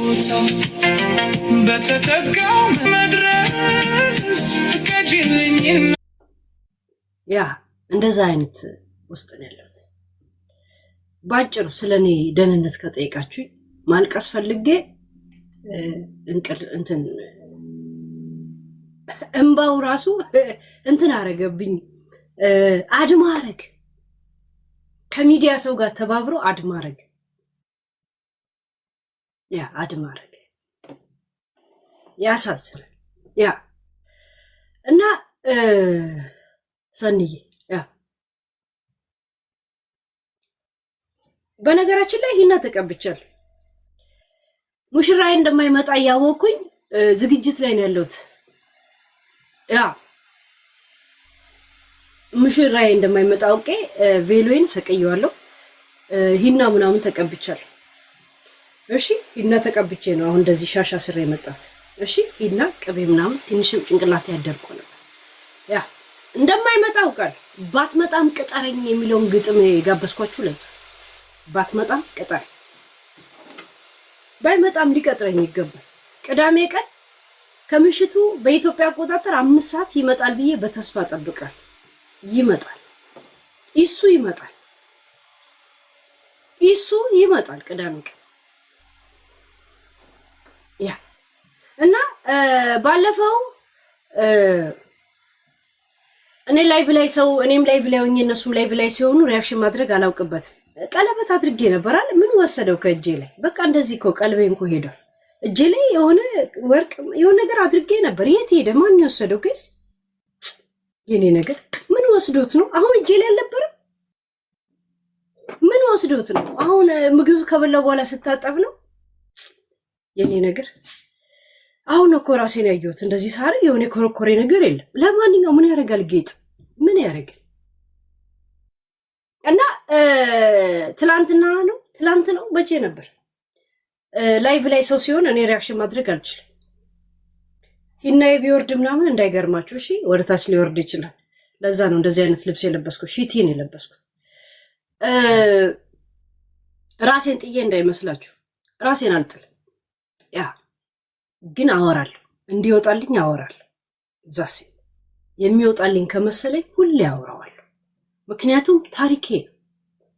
ቦታው በተጠጋው መድረስ ፍቀጂልኝ። ያ እንደዛ አይነት ውስጥ ነው ያለሁት። ባጭሩ ስለኔ ደህንነት ከጠየቃችሁ ማልቀስ ፈልጌ እንትን እንባው ራሱ እንትን አረገብኝ። አድማረግ ከሚዲያ ሰው ጋር ተባብሮ አድማረግ አድማረግ ያሳዝናል። ያ እና ሰንዬ በነገራችን ላይ ሂና ተቀብቻለሁ። ሙሽራዬ እንደማይመጣ እያወቅኩኝ ዝግጅት ላይ ነው ያለሁት። ሙሽራዬ እንደማይመጣ አውቄ ቬሎዬን ሰቀየዋለሁ። ሂና ምናምን ተቀብቻለሁ። እሺ ሂና ተቀብቼ ነው አሁን እንደዚህ ሻሻ ስሬ የመጣሁት። እሺ ሂና ቅቤ ምናምን ትንሽም ጭንቅላት ያደርቆ ነበር። እንደማይመጣ አውቃለሁ። ባትመጣም ቅጠረኝ የሚለውን ግጥም የጋበዝኳችሁ ለዛ። ባትመጣም ቅጠረኝ፣ ባይመጣም ሊቀጥረኝ ይገባል። ቅዳሜ ቀን ከምሽቱ በኢትዮጵያ አቆጣጠር 5 ሰዓት ይመጣል ብዬ በተስፋ ጠብቃለሁ። ይመጣል፣ እሱ ይመጣል፣ እሱ ይመጣል ቅዳሜ ቀን። እና ባለፈው እኔ ላይቭ ላይ ሰው እኔም ላይቭ ላይ ሆኜ እነሱም ላይቭ ላይ ሲሆኑ ሪያክሽን ማድረግ አላውቅበትም። ቀለበት አድርጌ ነበር አለ። ምን ወሰደው ከእጄ ላይ? በቃ እንደዚህ እኮ ቀልቤን እኮ ሄዷል። እጄ ላይ የሆነ ወርቅ የሆነ ነገር አድርጌ ነበር። የት ሄደ? ማን የወሰደው? ከስ የኔ ነገር ምን ወስዶት ነው? አሁን እጄ ላይ አልነበረም። ምን ወስዶት ነው? አሁን ምግብ ከበላው በኋላ ስታጠብ ነው የኔ ነገር። አሁን እኮ ራሴን ያየሁት እንደዚህ ሳር የሆነ ኮረኮሬ ነገር የለም። ለማንኛውም ምን ያደርጋል ጌጥ ምን ያደርጋል? እና ትላንትና ነው በጄ ነበር ላይቭ ላይ ሰው ሲሆን እኔ ሪያክሽን ማድረግ አልችልም። ሂናዬ ቢወርድ ምናምን እንዳይገርማችሁ እሺ፣ ወደታች ሊወርድ ይችላል። ለዛ ነው እንደዚህ አይነት ልብስ የለበስኩት፣ ሺቲን የለበስኩት። ራሴን ጥዬ እንዳይመስላችሁ፣ ራሴን አልጥልም። ግን አወራለሁ፣ እንዲወጣልኝ አወራለሁ። ዛሴ የሚወጣልኝ ከመሰለኝ ሁሌ አወራዋለሁ። ምክንያቱም ታሪኬ ነው፣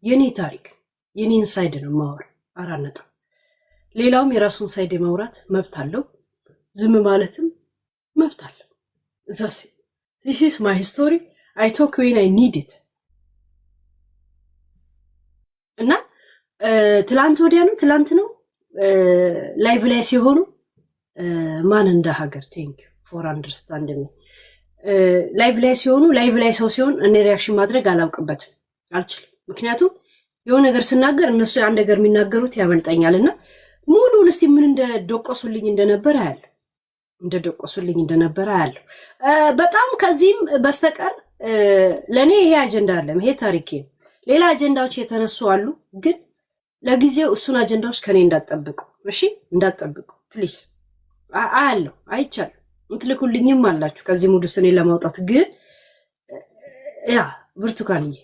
የኔ ታሪክ፣ የኔን ሳይድ ነው ማወራው። አራነጣ ሌላውም የራሱን ሳይድ የማውራት መብት አለው፣ ዝም ማለትም መብት አለው። ዛሴ this is my story, I talk when I need it። እና ትላንት ነው ላይቭ ላይ ሲሆኑ ማን እንደ ሀገር ቴንክ ፎር አንደርስታንዲንግ። ላይቭ ላይ ሲሆኑ ላይቭ ላይ ሰው ሲሆን እኔ ሪያክሽን ማድረግ አላውቅበትም፣ አልችልም። ምክንያቱም የሆነ ነገር ስናገር እነሱ አንድ ነገር የሚናገሩት ያመልጠኛልና ሙሉን እስቲ ምን እንደደቆሱልኝ እንደነበረ አያለሁ። በጣም ከዚህም በስተቀር ለኔ ይሄ አጀንዳ አለ፣ ይሄ ታሪኬ ነው። ሌላ አጀንዳዎች የተነሱ አሉ፣ ግን ለጊዜው እሱን አጀንዳዎች ከኔ እንዳትጠብቁ እሺ፣ እንዳትጠብቁ ፕሊዝ። አያለሁ፣ አይቻለሁ፣ እንትልኩልኝም አላችሁ ከዚህ ሙድ ስኔ ለማውጣት። ግን ብርቱካንዬ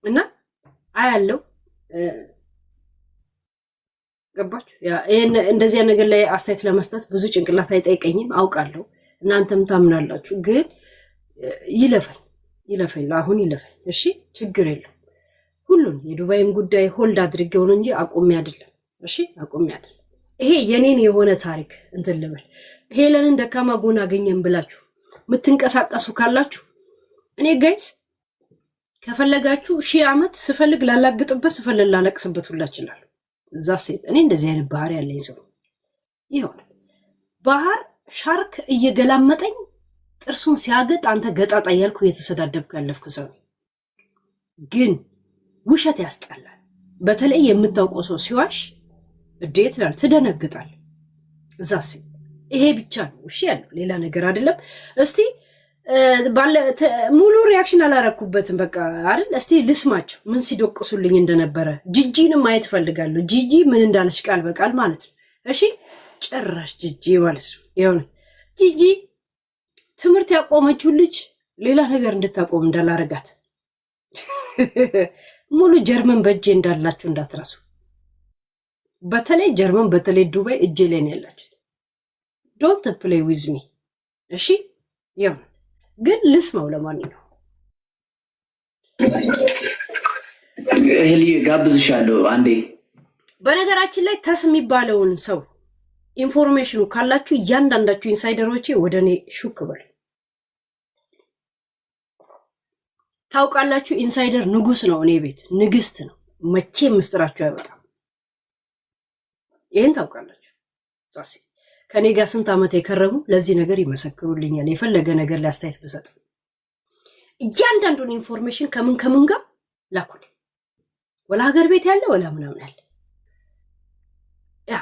እና አያለሁ፣ ገባችሁ? እንደዚህ ነገር ላይ አስተያየት ለመስጠት ብዙ ጭንቅላት አይጠይቀኝም፣ አውቃለሁ። እናንተም ታምናላችሁ። ግን ይለፈኝ አሁን ይለፈኝ። እሺ ችግር የለም። ሁሉን የዱባይም ጉዳይ ሆልድ አድርጌው ነው እንጂ አቁሜ አይደለም። እሺ አቁሜ አይደለም። ይሄ የኔን የሆነ ታሪክ እንትን ልበል። ሄለንን ደካማ ጎን አገኘን ብላችሁ የምትንቀሳቀሱ ካላችሁ እኔ ጋይስ ከፈለጋችሁ 1000 ዓመት ስፈልግ ላላግጥበት ስፈልግ ላለቅስበት ሁላ እችላለሁ። እዛ ሴት እኔ እንደዚህ አይነት ባህሪ ያለኝ ሰው ይሆን። ባህር ሻርክ እየገላመጠኝ ጥርሱን ሲያገጥ አንተ ገጣጣ እያልኩ የተሰዳደብኩ ያለፍኩ ሰው። ግን ውሸት ያስጠላል። በተለይ የምታውቀው ሰው ሲዋሽ እንዴት ነው ትደነግጣል። እዛ ሴት ይሄ ብቻ ነው እሺ ያለው፣ ሌላ ነገር አይደለም። እስቲ ሙሉ ሪያክሽን አላረኩበትም በቃ አይደል። እስቲ ልስማቸው ምን ሲዶቅሱልኝ እንደነበረ። ጂጂንም ማየት ፈልጋለሁ። ጂጂ ምን እንዳለሽ ቃል በቃል ማለት ነው። እሺ ጭራሽ ጂጂ ማለት ነው። የሆነት ጂጂ ትምህርት ያቆመችው ልጅ ሌላ ነገር እንድታቆም እንዳላረጋት ሙሉ ጀርመን በእጄ እንዳላችሁ እንዳትረሱ። በተለይ ጀርመን በተለይ ዱባይ እጄ ላይ ነው ያላችሁት። ዶንት ፕሌይ ዊዝ ሚ እሺ። ያው ግን ልስማው ለማንኛውም እህል ጋብዝሻለሁ አንዴ። በነገራችን ላይ ተስ የሚባለውን ሰው ኢንፎርሜሽኑ ካላችሁ እያንዳንዳችሁ ኢንሳይደሮቼ ወደ እኔ ሹክ በል። ታውቃላችሁ ኢንሳይደር ንጉስ ነው፣ እኔ ቤት ንግስት ነው። መቼም ምስጥራችሁ አይወጣም። ይሄን ታውቃላችሁ። ጻሲ ከኔ ጋር ስንት ዓመት የከረሙ ለዚህ ነገር ይመሰክሩልኛል። የፈለገ ነገር ሊያስተያየት ብሰጥ እያንዳንዱን ኢንፎርሜሽን ከምን ጋር ላኩልኝ። ወላ ሀገር ቤት ያለ ወላ ምናምን ያለ ያ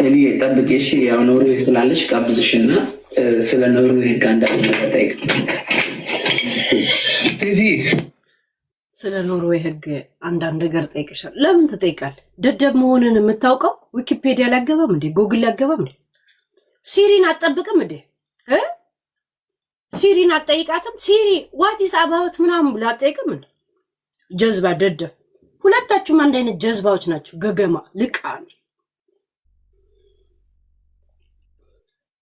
እኔ ጠብቄሽ ያው ኖርዌይ ስላለሽ ጋብዝሽና ስለ ኖርዌይ ህግ አንዳንድ ነገር ጠይቅ። ስለ ኖርዌይ ህግ አንዳንድ ነገር ጠይቅሻለሁ። ለምን ትጠይቃለህ? ደደብ መሆንን የምታውቀው ዊኪፔዲያ ላይ አገባም እንዴ? ጎግል ላይ አገባም እንዴ? ሲሪን አትጠብቅም እንዴ? ሲሪን አትጠይቃትም? ሲሪ ዋት ኢዝ አባውት ምናምን ብላ አትጠይቅም እንዴ? ጀዝባ ደደብ። ሁለታችሁም አንድ አይነት ጀዝባዎች ናቸው። ገገማ ልቃሚ።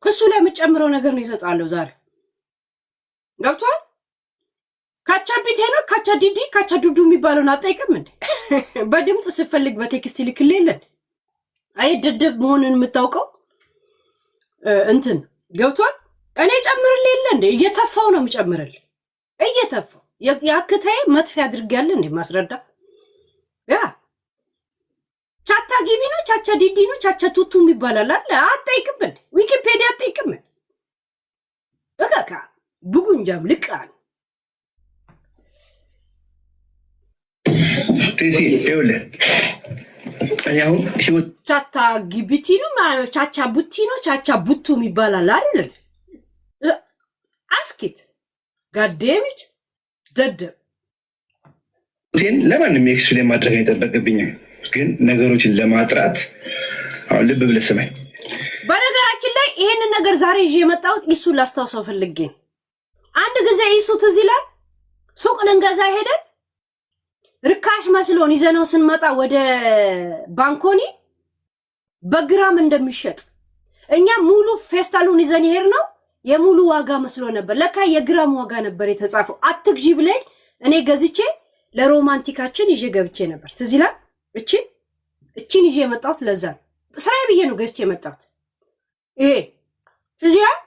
ክሱ ላይ የምጨምረው ነገር ነው ይሰጣለሁ ዛሬ። ገብቷል? ካቻ ቢቴ ነው ካቻ ዲዲ ካቻ ዱዱ የሚባለውን አትጠይቅም እንዴ? በድምጽ ስፈልግ በቴክስት ይልክልኝ። አይ ደደብ መሆንን የምታውቀው እንትን ገብቷል? እኔ ጨምርልኝ የለ እንዴ? እየተፋው ነው የምጨምርልህ። እየተፋው ያክታዬ መጥፊያ አድርጋለሁ እንዴ ማስረዳ። ያ ቻታ ጊቢ ነው ቻቻ ዲዲ ነው ቻቻ ቱቱ የሚባላል አለ። አትጠይቅም እንዴ? ዊኪፔዲያ አትጠይቅም እንዴ? እካካ ቡጉንጃም ልቃን ቴሲ ይኸውልህ እኔ አሁን ህይወት ቻታ ጊቢቲ ነው ማለት ቻቻ ቡቲ ነው ቻቻ ቡቱ የሚባላል አይደል? አስኪት ጋዴሚት ደደብ ለማንም ኤክስፕሌን ማድረግ አይጠበቅብኝም፣ ግን ነገሮችን ለማጥራት አሁን ልብ ብለህ ስማኝ። በነገራችን ላይ ይሄንን ነገር ዛሬ ይዤ የመጣሁት ኢሱን ላስታውሰው ፈልጌ። አንድ ጊዜ ኢሱ ትዝ ይላል፣ ሱቅ ልንገዛ ሄደን ርካሽ መስሎን ይዘነው ስንመጣ ወደ ባንኮኒ በግራም እንደሚሸጥ እኛ ሙሉ ፌስታሉን ይዘን ይሄር ነው የሙሉ ዋጋ መስሎ ነበር። ለካ የግራም ዋጋ ነበር የተጻፈው። አትግዢ ብለኝ እኔ ገዝቼ ለሮማንቲካችን ይዤ ገብቼ ነበር። ትዝ ይላል። እቺን ይዤ የመጣሁት ለዛ ነው። ስራዬ ብዬ ነው ገዝቼ የመጣሁት። ይሄ ትዝ ይላል።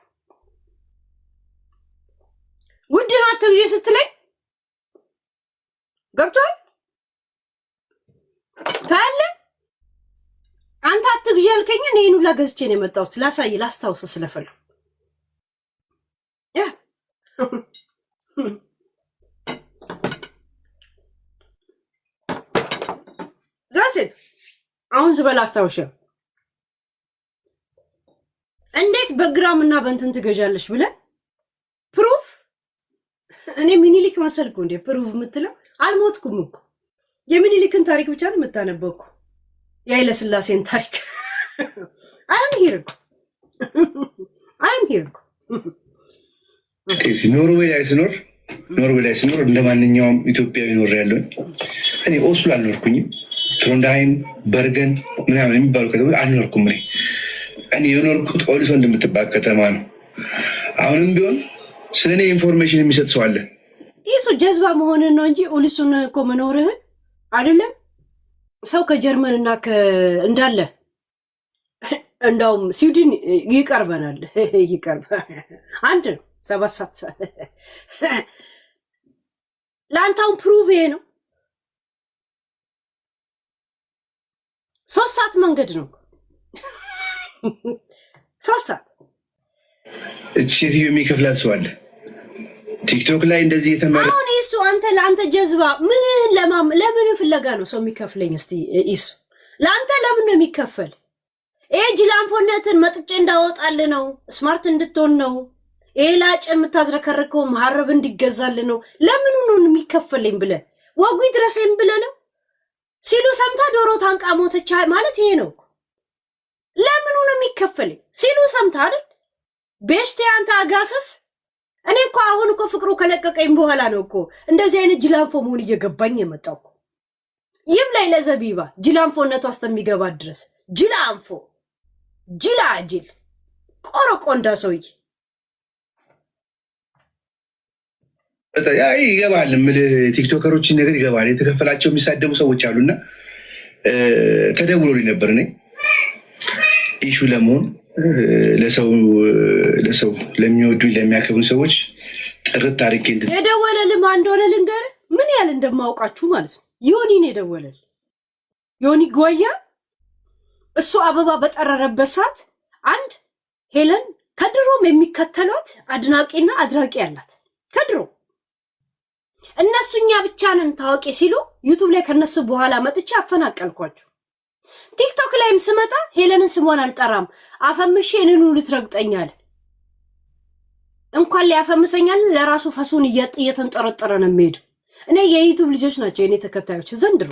ውድ ነው አትግዢ ስትለኝ ገብቷል ታለ አንተ አትግዢ ያልከኝ እኔ ሁላ ገዝቼ ነው የመጣሁት። ላስታውስ ስለፈለኩ ያ ዛሴት አሁን ዝበላ አስታውሽ። እንዴት በግራም እና በእንትን ትገዣለሽ ብለህ ፕሩፍ እኔ ሚኒሊክ መሰልኩ እንዴ ፕሩፍ የምትለው? አልሞትኩም እኮ የሚኒሊክን ታሪክ ብቻ ነው የምታነበው እኮ የኃይለ ሥላሴን ታሪክ። አይም ሂርኩ ኖርዌይ ላይ ስኖር እንደ ማንኛውም ኢትዮጵያዊ ኖር ያለውን እኔ ኦስሎ አልኖርኩኝም። ትሮንድሃይም በርገን ምናምን የሚባሉ ከተሞች አልኖርኩም። እኔ የኖርኩት ኦሊሶ እንደምትባል ከተማ ነው። አሁንም ቢሆን ስለ እኔ ኢንፎርሜሽን የሚሰጥ ሰው አለ። ይሱ ጀዝባ መሆንን ነው እንጂ ኦሊሱን እኮ መኖርህን አይደለም። ሰው ከጀርመን እና እንዳለ እንዳውም ስዊድን ይቀርበናል። አንድ ነው 7 ሰዓት ለአንታውን ፕሩቭ ነው 3 ሰዓት መንገድ ነው 3 ሰዓት። እቺ ሴትዮ የሚከፍላት ሰው አለ ቲክቶክ ላይ እንደዚህ የተመረ አሁን እሱ ለአንተ ጀዝባ ለምን ፍለጋ ነው ሰው የሚከፍለኝ? እስቲ እሱ ለአንተ ለምን ነው የሚከፈል? ጅላንፎነትን መጥጬ እንዳወጣል ነው፣ ስማርት እንድትሆን ነው፣ ላጭ የምታዝረከርከው መሐረብ እንዲገዛል ነው። ለምኑ ነው የሚከፈለኝ ብለህ ወጉ ድረሰኝ ብለህ ነው ሲሉ ሰምታ ዶሮ ታንቃ ሞተች ማለት ይሄ ነው። ለምኑ ነው የሚከፈለኝ ሲሉ ሰምታ አይደል? ቤሽቴ አንተ አጋሰስ እኔ እኮ አሁን እኮ ፍቅሩ ከለቀቀኝ በኋላ ነው እኮ እንደዚህ አይነት ጅላንፎ መሆን እየገባኝ የመጣው እኮ። ይም ላይ ለዘቢባ ጅላንፎነቷ እስከሚገባ ድረስ ጅላንፎ ጅላጅል ቆረቆንዳ ሰውዬ ይገባል። ቲክቶከሮችን ነገር ይገባል። የተከፈላቸው የሚሳደቡ ሰዎች አሉና ተደውሎልኝ ነበር እኔ ኢሹ ለመሆን ለሰው ለሚወዱኝ ለሚያከብሩ ሰዎች ጥርት አድርጌ የደወለልህ ማን እንደሆነ ልንገርህ፣ ምን ያህል እንደማውቃችሁ ማለት ነው። ዮኒን የደወለልህ ዮኒ ጓያ፣ እሱ አበባ በጠረረበት ሰዓት አንድ ሄለን ከድሮም የሚከተሏት አድናቂና አድራቂ ያላት ከድሮ እነሱ እኛ ብቻ ነን ታዋቂ ሲሉ ዩቱብ ላይ ከነሱ በኋላ መጥቼ አፈናቀልኳቸው። ቲክቶክ ላይም ስመጣ ሄለንን ስሟን አልጠራም አፈምሼ እኔኑ ልትረግጠኛል። እንኳን ሊያፈምሰኛል ለራሱ ፈሱን እየተንጠረጠረ ነው የሚሄደው። እኔ የዩቱብ ልጆች ናቸው የኔ ተከታዮች ዘንድሮ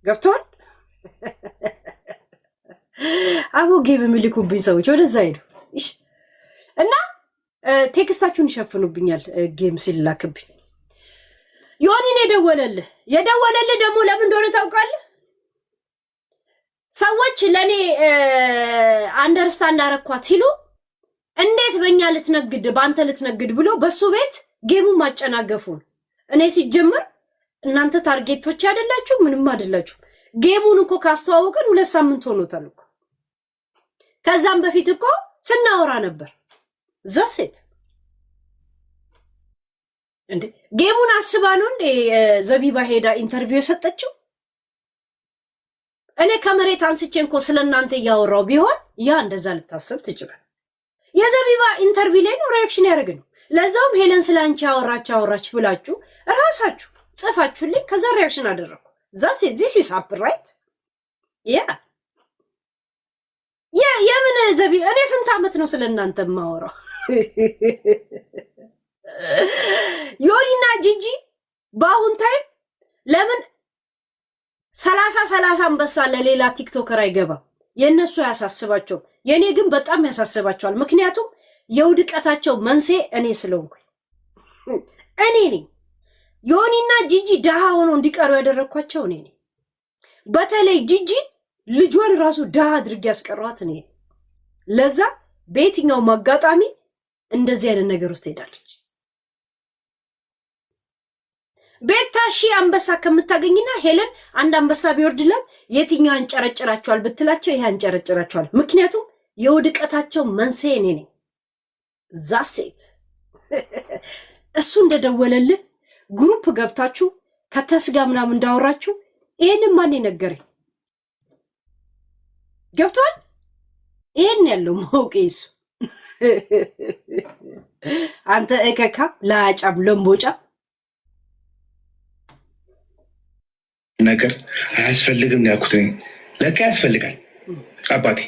ገብቷል። አቦ ጌም የሚልኩብኝ ሰዎች ወደዛ ሄዱ እና ቴክስታችሁን ይሸፍኑብኛል ጌም ሲላክብኝ። ዮኒን የደወለልህ ደግሞ ለምን እንደሆነ ታውቃለህ? ሰዎች ለኔ አንደርስታንድ አረኳት ሲሉ እንዴት በእኛ ልትነግድ በአንተ ልትነግድ ብሎ በሱ ቤት ጌሙን ማጨናገፉን። እኔ ሲጀምር እናንተ ታርጌቶች አይደላችሁ ምንም አይደላችሁ። ጌሙን እኮ ካስተዋወቀን 2 ሳምንት ሆኖታል እኮ። ከዛም በፊት እኮ ስናወራ ነበር። ዘሴት እንዴ ጌሙን አስባ ነው እንዴ ዘቢባ ሄዳ ኢንተርቪው የሰጠችው? እኔ ከመሬት አንስቼ እንኮ ስለናንተ እያወራው ቢሆን ያ እንደዛ ልታሰብ ትችላል። የዘቢባ ኢንተርቪው ላይ ነው ሪአክሽን ያደረግነው። ለዛውም ሄለን ስላንቺ አወራች ብላችሁ ራሳችሁ ጽፋችሁልኝ ከዛ ሪአክሽን አደረኩ። ዛት ዚስ ኢዝ አፕ ራይት የምን ዘቢባ? እኔ ስንት ዓመት ነው ስለናንተ ማወራው? ዮኒና ጂጂ በአሁን ታይም ለምን 30 አንበሳ ለሌላ ቲክቶከር አይገባም? የነሱ ያሳስባቸው፣ የኔ ግን በጣም ያሳስባቸዋል። ምክንያቱም የውድቀታቸው መንስኤ እኔ ስለሆንኩ እኔ ነኝ። ዮኒና ጂጂ ደሃ ሆኖ እንዲቀሩ ያደረኳቸው እኔ ነኝ። በተለይ ጂጂ ልጇን ራሱ ደሃ አድርጌ ያስቀሯት እኔ። ለዛ በየትኛውም አጋጣሚ እንደዚህ አይነት ነገር ውስጥ ሄዳለች። ቤታ ሺህ አንበሳ ከምታገኝና ሄለን አንድ አንበሳ ቢወርድላት የትኛው አንጨረጭራቸዋል ብትላቸው ይሄ አንጨረጭራቸዋል። ምክንያቱም የውድቀታቸው መንስኤ እኔ ነኝ። ዛሴት እሱ እንደደወለልህ ግሩፕ ገብታችሁ ከተስጋ ምናምን እንዳወራችሁ ይሄንን ማን ነገረኝ? ገብቷል። ይሄን ያለው ማውቄ እሱ አንተ እከካ ላጫም ለምቦጫ ነገር አያስፈልግም ያልኩት ለካ ያስፈልጋል። አባቴ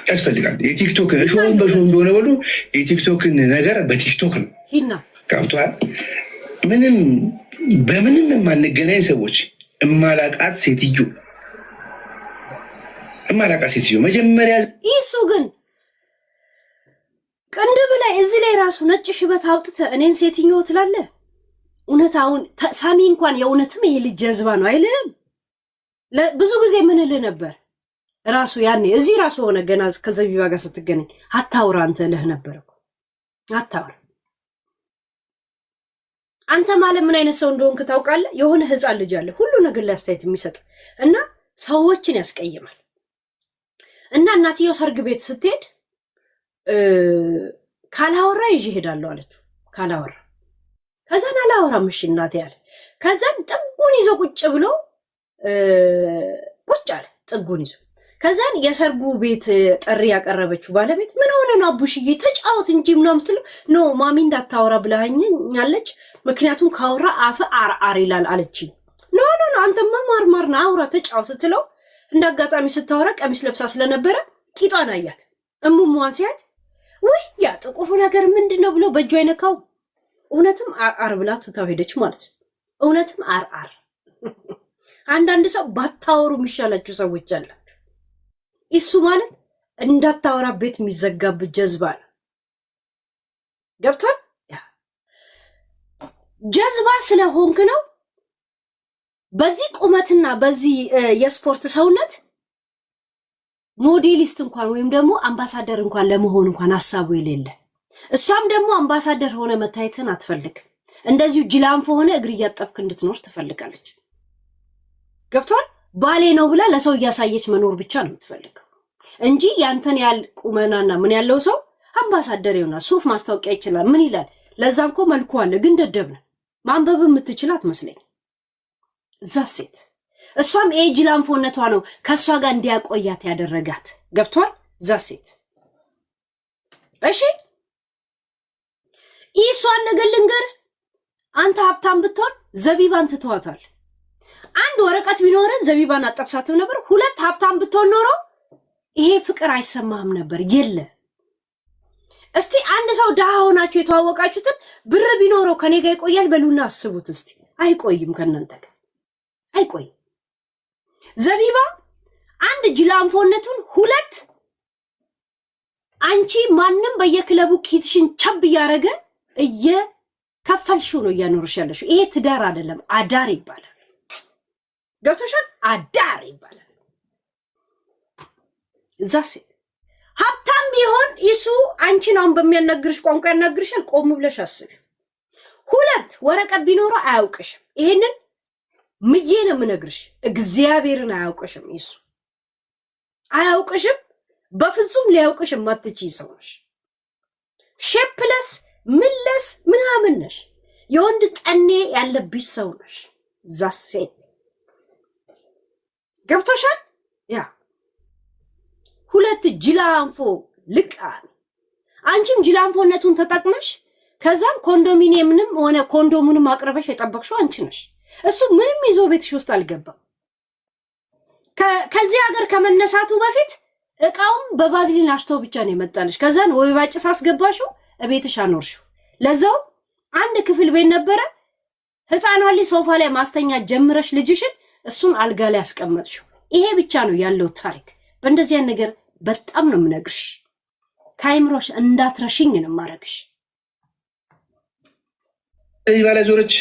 ያስፈልጋል። የቲክቶክን እሾውን በሾው እንደሆነ ብሎ የቲክቶክን ነገር በቲክቶክ ነው ሂና ገብቷል። በምንም የማንገናኝ ሰዎች እማላቃት ሴትዮ መጀመሪያ እሱ ግን ቅንድብ ላይ እዚህ ላይ ራሱ ነጭ ሽበት አውጥተህ እኔን ሴትዮ ትላለህ። እውነት አሁን ሳሚ እንኳን የእውነትም ይሄ ልጅ ጀዝባ ነው አይልም? ብዙ ጊዜ ምን እልህ ነበር ራሱ ያኔ እዚህ ራሱ ሆነ ገና ከዘቢባ ጋር ስትገናኝ አታውራ አንተ እልህ ነበር እኮ አታውራ። አንተ ማለት ምን አይነት ሰው እንደሆንክ ታውቃለህ? የሆነ ህፃን ልጅ አለ ሁሉ ነገር ላይ አስተያየት የሚሰጥ እና ሰዎችን ያስቀይማል። እና እናትየው ሰርግ ቤት ስትሄድ ካላወራ ይዤ እሄዳለሁ አለችው። ካላወራ ከዛን አላወራም እሺ እናቴ አለ። ከዛን ጥጉን ይዞ ቁጭ ብሎ ቁጭ አለ ጥጉን ይዞ። ከዛን የሰርጉ ቤት ጥሪ ያቀረበችው ባለቤት ምን ሆነ ነው አቡሽዬ ተጫወት እንጂ ምናምን ስትለው ኖ ማሚ እንዳታወራ ብለኸኛለች፣ ምክንያቱም ካወራ አፈ አርአር ይላል አለችኝ። ኖ አንተማ ማርማር ነው አውራ ተጫወት ስትለው እንዳጋጣሚ ስታወራ ቀሚስ ለብሳ ስለነበረ ቂጧን አያት። እሙሟን ሲያት ወይ ያ ጥቁሩ ነገር ምንድነው ብሎ በእጇ አይነካው። እውነትም አርአር ብላ ትታው ሄደች ማለት ነው። እውነትም አርአር። አንዳንድ ሰው ባታወሩ የሚሻላችሁ ሰዎች አላችሁ። እሱ ማለት እንዳታወራ ቤት የሚዘጋብ ጀዝባ ነው። ገብቷል። ጀዝባ ስለሆንክ ነው። በዚህ ቁመትና በዚህ የስፖርት ሰውነት ሞዴሊስት እንኳን ወይም ደግሞ አምባሳደር እንኳን ለመሆን እንኳን ሐሳቡ የሌለ እሷም ደግሞ አምባሳደር ሆነ መታየትን አትፈልግ። እንደዚሁ ጅላንፎ ሆነ እግር እያጠብክ እንድትኖር ትፈልጋለች። ገብቷል? ባሌ ነው ብላ ለሰው እያሳየች መኖር ብቻ ነው የምትፈልገው እንጂ ያንተን ያል ቁመናና ምን ያለው ሰው አምባሳደር ይሆናል። ሱፍ ማስታወቂያ ይችላል። ምን ይላል? ለዛም እኮ መልኩ አለ፣ ግን ደደብ ነው። ማንበብ የምትችል አትመስለኝ እዛ ሴት። እሷም ጅላንፎነቷ ነው ከሷ ጋር እንዲያቆያት ያደረጋት። ገብቷል? እዛ ሴት እሺ ኢሷን ነገር ልንገርህ፣ አንተ ሀብታም ብትሆን ዘቢባን ትተዋታል። አንድ ወረቀት ቢኖርን ዘቢባን አጠብሳትም ነበር። ሁለት ሀብታም ብትሆን ኖሮ ይሄ ፍቅር አይሰማህም ነበር። የለ እስቲ አንድ ሰው ድሃ ሆናችሁ የተዋወቃችሁትን ብር ቢኖረው ከኔ ጋር ይቆያል በሉና አስቡት እስቲ። አይቆይም፣ ከእናንተ ጋር አይቆይም። ዘቢባ አንድ ጅላንፎነቱን፣ ሁለት አንቺ ማንም በየክለቡ ኪትሽን ቸብ እያረገ እየከፈልሽው ነው እያኖርሽ ያለሽው። ይሄ ትዳር አይደለም፣ አዳር ይባላል። ገብቶሻል? አዳር ይባላል። እዛ ሴት ሀብታም ቢሆን ይሱ አንቺን አሁን በሚያናግርሽ ቋንቋ ያናግርሻል። ቆም ብለሽ አስቢ። ሁለት ወረቀት ቢኖረው አያውቅሽም። ይሄንን ምዬ ነው የምነግርሽ። እግዚአብሔርን አያውቅሽም። ይሱ አያውቅሽም። በፍጹም ሊያውቅሽ የማትችይ ሰው ነሽ። ሼፕለስ ምለስ ምናምን ነሽ። የወንድ ጠኔ ያለብሽ ሰው ነሽ። እዛ ሴት ገብቶሻል? ያ ሁለት ጅላንፎ ልቃን። አንቺም ጅላንፎነቱን ተጠቅመሽ ከዛም ኮንዶሚኒየምንም ሆነ ኮንዶሙንም አቅርበሽ የጠበቅሽው አንቺ ነሽ። እሱ ምንም ይዞ ቤትሽ ውስጥ አልገባም። ከዚህ ሀገር ከመነሳቱ በፊት እቃውም በቫዝሊን አሽቶ ብቻ ነው የመጣልሽ። ከዛን ወይ ባጭስ አስገባሽው እቤትሽ አኖርሽው። ለዛው አንድ ክፍል ቤት ነበረ። ህፃኗ ላይ ሶፋ ላይ ማስተኛ ጀምረሽ ልጅሽን እሱን አልጋ ላይ አስቀመጥሽው። ይሄ ብቻ ነው ያለው ታሪክ። በእንደዚያ ነገር በጣም ነው የምነግርሽ። ካይምሮሽ እንዳትረሽኝ ነው ማረግሽ። ይባላ ዞርች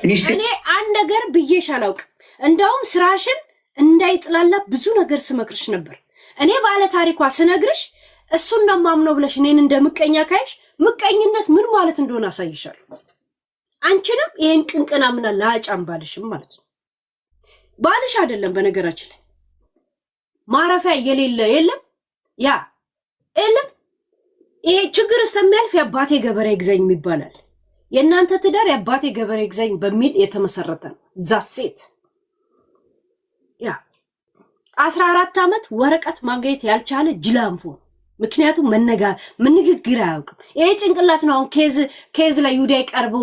ሚስቴ እኔ አንድ ነገር ብዬሽ አላውቅም። እንዳውም ስራሽን እንዳይጥላላ ብዙ ነገር ስመክርሽ ነበር። እኔ ባለ ታሪኳ ስነግርሽ እሱን ነው ማምነው ብለሽ እኔን እንደምቀኛ ካይሽ ምቀኝነት ምን ማለት እንደሆነ አሳይሻለሁ። አንቺንም ይሄን ቅንቅናምና ላጫም ባልሽም ማለት ነው። ባልሽ አይደለም በነገራችን ላይ ማረፊያ የሌለ የለም ያ የለም። ይሄ ችግር እስከሚያልፍ የአባቴ ገበሬ ይግዛኝ ይባላል። የእናንተ ትዳር የአባቴ ገበሬ ይግዛኝ በሚል የተመሰረተ ነው። ዛሴት ያ 14 ዓመት ወረቀት ማግኘት ያልቻለ ጅላንፎ። ምክንያቱም ንግግር አያውቅም። ይሄ ጭንቅላት ነው። አሁን ኬዝ ላይ ዩዳይ ቀርቦ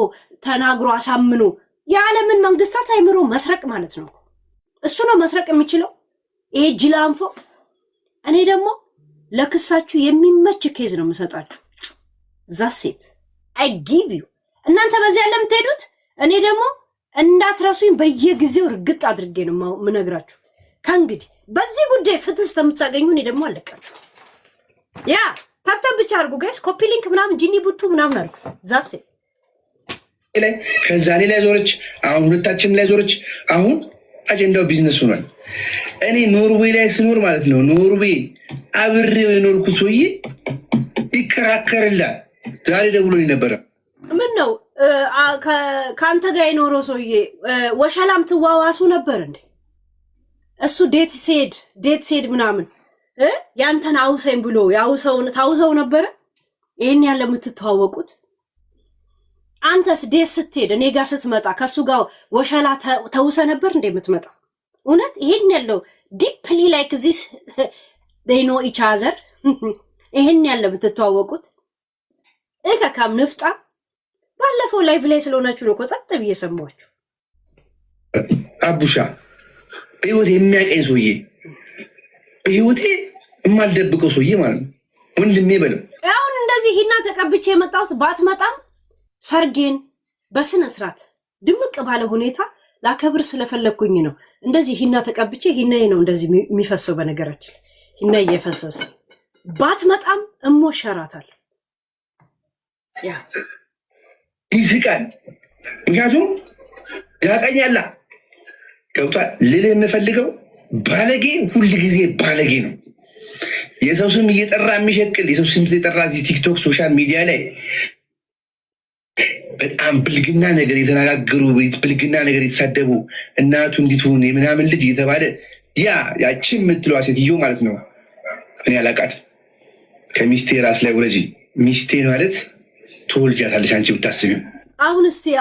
ተናግሮ አሳምኖ የዓለምን መንግስታት አይምሮ መስረቅ ማለት ነው። እሱ ነው መስረቅ የሚችለው ይሄ ጅላንፎ። እኔ ደግሞ ለክሳችሁ የሚመች ኬዝ ነው የምሰጣችሁ። ዛሴት አይ ጊቭ ዩ። እናንተ በዚህ ዓለም ትሄዱት፣ እኔ ደግሞ እንዳትረሱኝ በየጊዜው ርግጥ አድርጌ ነው የምነግራችሁ። ከእንግዲህ በዚህ ጉዳይ ፍትህ እስከምታገኙ እኔ ደግሞ አለቃችሁ። ያ ታብታብ ብቻ አድርጉ ጋይስ፣ ኮፒ ሊንክ ምናምን ጂኒ ቡቱ ምናምን አድርጉት። ዛሴት ላይ ከዛ እኔ ላይ ዞረች፣ አሁን ሁለታችንም ላይ ዞረች። አሁን አጀንዳው ቢዝነስ ሆኗል። እኔ ኖርዌይ ላይ ስኖር ማለት ነው፣ ኖርዌይ አብሬው የኖርኩት ሰውዬ ይከራከርላል። ዛሬ ደውሎልኝ ነበረ። ምን ነው ከአንተ ጋር የኖረው ሰውዬ ወሸላም ትዋዋሱ ነበር እንዴ? እሱ ዴት ሴድ ምናምን ያንተን አውሰኝ ብሎ ታውሰው ነበረ። ይሄን ያለ የምትተዋወቁት አንተስ ዴት ስትሄድ እኔ ጋር ስትመጣ ከሱ ጋር ወሸላ ተውሰ ነበር እንዴ የምትመጣ? እውነት ይሄን ያለው ዲፕሊ ላይክ ዚስ they know each other ይሄን ያለ የምትተዋወቁት እከካም ንፍጣ። ባለፈው ላይቭ ላይ ስለሆናችሁ ነው እኮ ጸጥ ብዬ ሰማችሁ። አቡሻ በህይወት የሚያቀኝ ሰውዬ፣ በህይወቴ የማልደብቀው ሰውዬ ማለት ነው። ወንድሜ በለው። አሁን እንደዚህ ሂና ተቀብቼ የመጣሁት ባትመጣም ሰርጌን በስነ ስርዓት ድምቅ ባለ ሁኔታ ላከብር ስለፈለኩኝ ነው። እንደዚህ ሂና ተቀብቼ ሂናዬ ነው እንደዚህ የሚፈሰው። በነገራችን ሂና እየፈሰሰ ባትመጣም እሞሸራታል። ያ ይስቃል። ምክንያቱም ያቀኛላ ገብቷል። ልልህ የምፈልገው ባለጌ ሁል ጊዜ ባለጌ ነው። የሰው ስም እየጠራ የሚሸቅል የሰው ስም እየጠራ እዚህ ቲክቶክ ሶሻል ሚዲያ ላይ በጣም ብልግና ነገር የተነጋገሩ ብልግና ነገር የተሳደቡ እናቱ እንዲትሆን የምናምን ልጅ እየተባለ ያችን የምትለዋ ሴትዮ ማለት ነው። እኔ አላቃት ከሚስቴ ራስ ላይ ውረጂ። ሚስቴ ማለት ትወልጃታለሽ አንቺ ብታስቢው።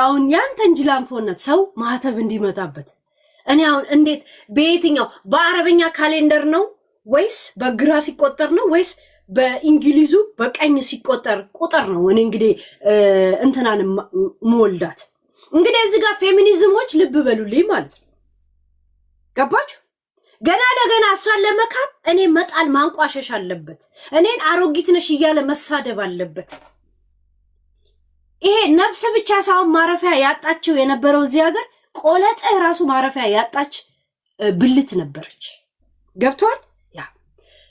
አሁን ያንተ እንጂ ላንፎነት ሰው ማህተብ እንዲመጣበት እኔ አሁን እንዴት በየትኛው በአረበኛ ካሌንደር ነው ወይስ በግራ ሲቆጠር ነው ወይስ በእንግሊዙ በቀኝ ሲቆጠር ቁጥር ነው? እኔ እንግዲህ እንትናን መወልዳት እንግዲህ እዚህ ጋር ፌሚኒዝሞች ልብ በሉልኝ ማለት ነው። ገባችሁ? ገና ለገና እሷን ለመካብ እኔ መጣል ማንቋሸሽ አለበት። እኔን አሮጊት ነሽ እያለ መሳደብ አለበት። ይሄ ነፍስ ብቻ ሳይሆን ማረፊያ ያጣችው የነበረው እዚህ ሀገር ቆለጠ ራሱ ማረፊያ ያጣች ብልት ነበረች። ገብቷል?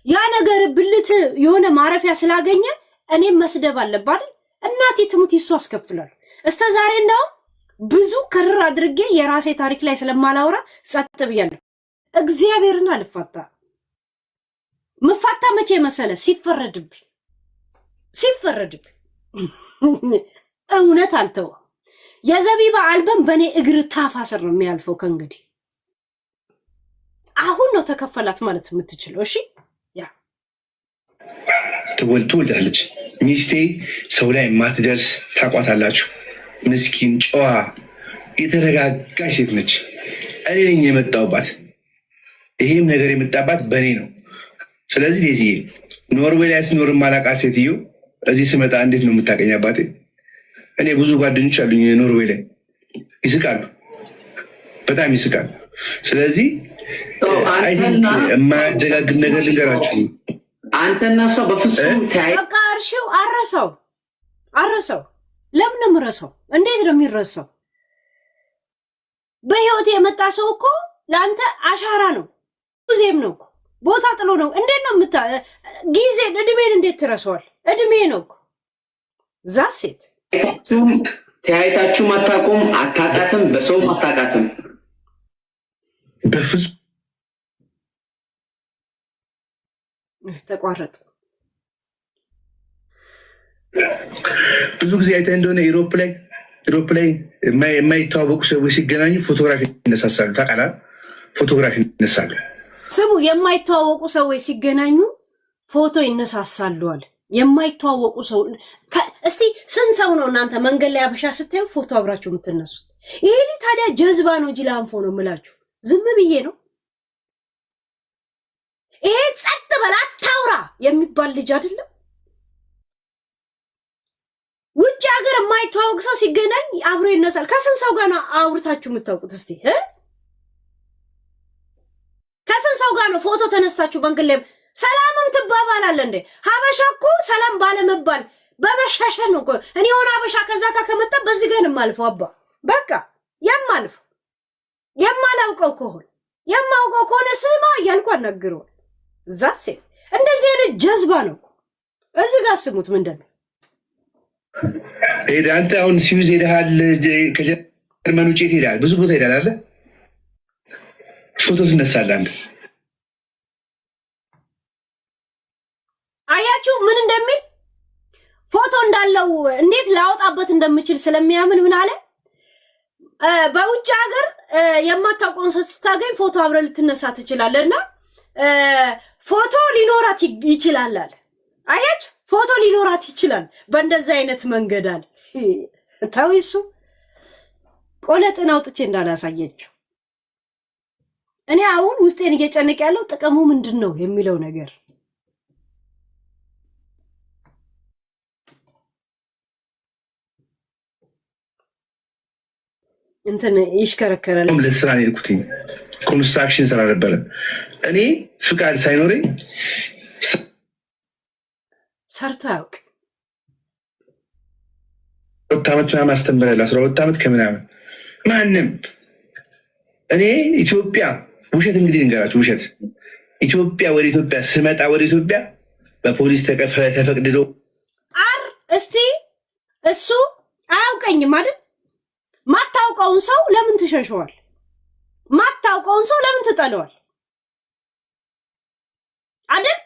ያ ነገር ብልት የሆነ ማረፊያ ስላገኘ እኔም መስደብ አለባት። እናቴ ትሙት ይሱ አስከፍላል። እስከ ዛሬ እንደው ብዙ ከርር አድርጌ የራሴ ታሪክ ላይ ስለማላወራ ጸጥ ብያለሁ። እግዚአብሔርን አልፋታ መፋታ መቼ መሰለ ሲፈረድብኝ እውነት አልተው የዘቢባ አልበም በኔ እግር ታፋስር ነው የሚያልፈው። ከእንግዲህ አሁን ነው ተከፈላት ማለት የምትችለው። እሺ ትወልዳለች። ሚስቴ ሰው ላይ ማትደርስ ታቋታላችሁ። ምስኪን ጨዋ የተረጋጋች ሴት ነች። እኔ ነኝ የመጣሁባት። ይሄም ነገር የመጣባት በእኔ ነው። ስለዚህ ዚህ ኖርዌይ ላይ ስኖር ማላቃት ሴትዮ እዚህ ስመጣ እንዴት ነው የምታቀኝ? አባቴ እኔ ብዙ ጓደኞች አሉኝ ኖርዌይ ላይ ይስቃሉ፣ በጣም ይስቃሉ። ስለዚህ የማያደጋግም ነገር ልንገራችሁ። አንተና ሰው በፍጹም በቃ አረሰው። ለምን ነው የምረሳው? እንዴት ነው የሚረሳው? በህይወት የመጣ ሰው እኮ ለአንተ አሻራ ነው፣ ጊዜም ነው እኮ ቦታ ጥሎ ነው። እንዴት ነው ጊዜን እድሜን እንዴት ትረሳዋል? እድሜ ነው እኮ ዛሴት ተያይታችሁም አታውቁም፣ አታውቃትም፣ በሰውም አታውቃትም። በፍጹም ተቋረጠ። ብዙ ጊዜ አይተህ እንደሆነ ኢሮፕ ላይ የማይተዋወቁ ሰዎች ሲገናኙ ፎቶግራፊ ይነሳሳሉ። ታውቃለህ? ፎቶግራፊ ይነሳሉ። ስሙ፣ የማይተዋወቁ ሰዎች ሲገናኙ ፎቶ ይነሳሳሉ አለ። የማይተዋወቁ ሰው እስቲ ስንት ሰው ነው እናንተ መንገድ ላይ አበሻ ስታዩ ፎቶ አብራችሁ የምትነሱት? ይሄ ታዲያ ጀዝባ ነው እንጂ ላንፎ ነው የምላችሁ። ዝም ብዬ ነው። ይሄ ጸጥ በል አታውራ የሚባል ልጅ አይደለም። ውጭ ሀገር የማይተዋወቅ ሰው ሲገናኝ አብሮ ይነሳል። ከስንት ሰው ጋር ነው አውርታችሁ የምታውቁት? እስቲ ከስንት ሰው ጋር ነው ፎቶ ተነስታችሁ መንገድ ላይ ሰላምም ትባባላለ እንዴ? ሀበሻ እኮ ሰላም ባለመባል በመሻሻል ነው እኮ። እኔ የሆነ ሀበሻ ከዛ ከመጣ በዚህ ጋር የማልፈው አባ በቃ የማልፈው የማላውቀው ከሆነ ስማ እያልኩ አናግረዋል። ዛሴ እንደዚህ አይነት ጀዝባ ነው። እዚህ ጋር ስሙት። ምንድን ነው አንተ አሁን ሲዩዝ ሄደሃል፣ ከጀርመን ውጭ ሄደሃል፣ ብዙ ቦታ ሄዳል አለ ፎቶ ትነሳለህ አንተ። አያችሁ ምን እንደሚል ፎቶ እንዳለው እንዴት ላወጣበት እንደምችል ስለሚያምን ምን አለ፣ በውጭ ሀገር የማታውቀውን ሰው ስታገኝ ፎቶ አብረ ልትነሳ ትችላለህና ፎቶ ሊኖራት ይችላል አለ። አያችሁ ፎቶ ሊኖራት ይችላል በእንደዚህ አይነት መንገድ አለ። ታውይሱ ቆለጥን አውጥቼ እንዳላሳየችው እኔ አሁን ውስጤን እየጨነቀ ያለው ጥቅሙ ምንድን ነው የሚለው ነገር እንትን ይሽከረከራል። ለስራ ነው የሄድኩትኝ፣ ኮንስትራክሽን ስራ ነበረ። እኔ ፍቃድ ሳይኖረኝ ሰርቶ ያውቅ 2 ዓመት ምናምን አስተምራለሁ። 12 ዓመት ከምናምን ማንም እኔ ኢትዮጵያ ውሸት እንግዲህ እንገራችሁ ውሸት ኢትዮጵያ ወደ ኢትዮጵያ ስመጣ ወደ ኢትዮጵያ በፖሊስ ተፈቅድዶ እስቲ እሱ አያውቀኝም አይደል? ማታውቀውን ሰው ለምን ትሸሸዋል? ማታውቀውን ሰው ለምን ትጠለዋል? አይደል?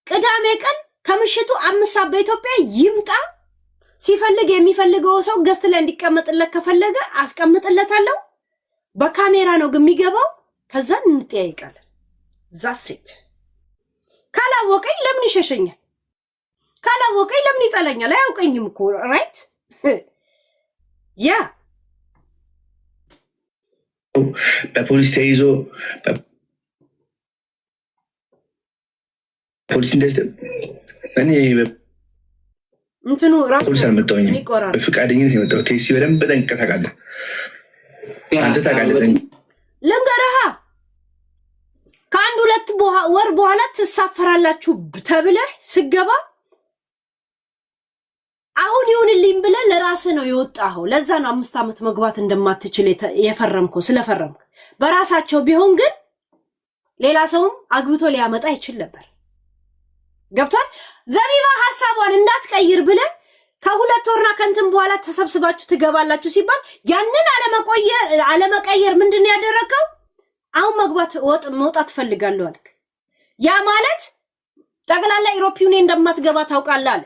ቅዳሜ ቀን ከምሽቱ 5 ሰዓት በኢትዮጵያ ይምጣ። ሲፈልግ የሚፈልገው ሰው ገስት ላይ እንዲቀመጥለት ከፈለገ አስቀምጥለታለሁ። በካሜራ ነው ግን የሚገባው። ከዛ እንጠያይቃለን። ዛሴት ካላወቀኝ ለምን ይሸሸኛል? ካላወቀኝ ለምን ይጠለኛል? አያውቀኝም እኮ ራይት ያ በፖሊስ ተይዞ ፖሊስ እንደዚህ እኔ እንትኑ ራሱ ፖሊስ አልመጣሁኝም። በፍቃደኝነት የመጣው ቴሲ በደንብ ጠንቅቀህ ታውቃለህ። አንተ ታውቃለህ። ልንገርህ ከአንድ 2 ወር በኋላ ትሳፈራላችሁ ተብለህ ስገባ አሁን ይሁንልኝ ብለህ ለራስህ ነው የወጣኸው። ለዛ ነው 5 ዓመት መግባት እንደማትችል የፈረምከው ስለፈረምክ። በራሳቸው ቢሆን ግን ሌላ ሰውም አግብቶ ሊያመጣ ይችል ነበር። ገብቷል? ዘቢባ ሐሳቧን እንዳትቀይር ብለህ ከ2 ወርና ከንትን በኋላ ተሰብስባችሁ ትገባላችሁ ሲባል ያንን አለመቀየር ምንድነው ያደረከው? አሁን መውጣት ፈልጋለሁ አልክ። ያ ማለት ጠቅላላ ኢሮፒውን እንደማትገባ ታውቃለህ አለ።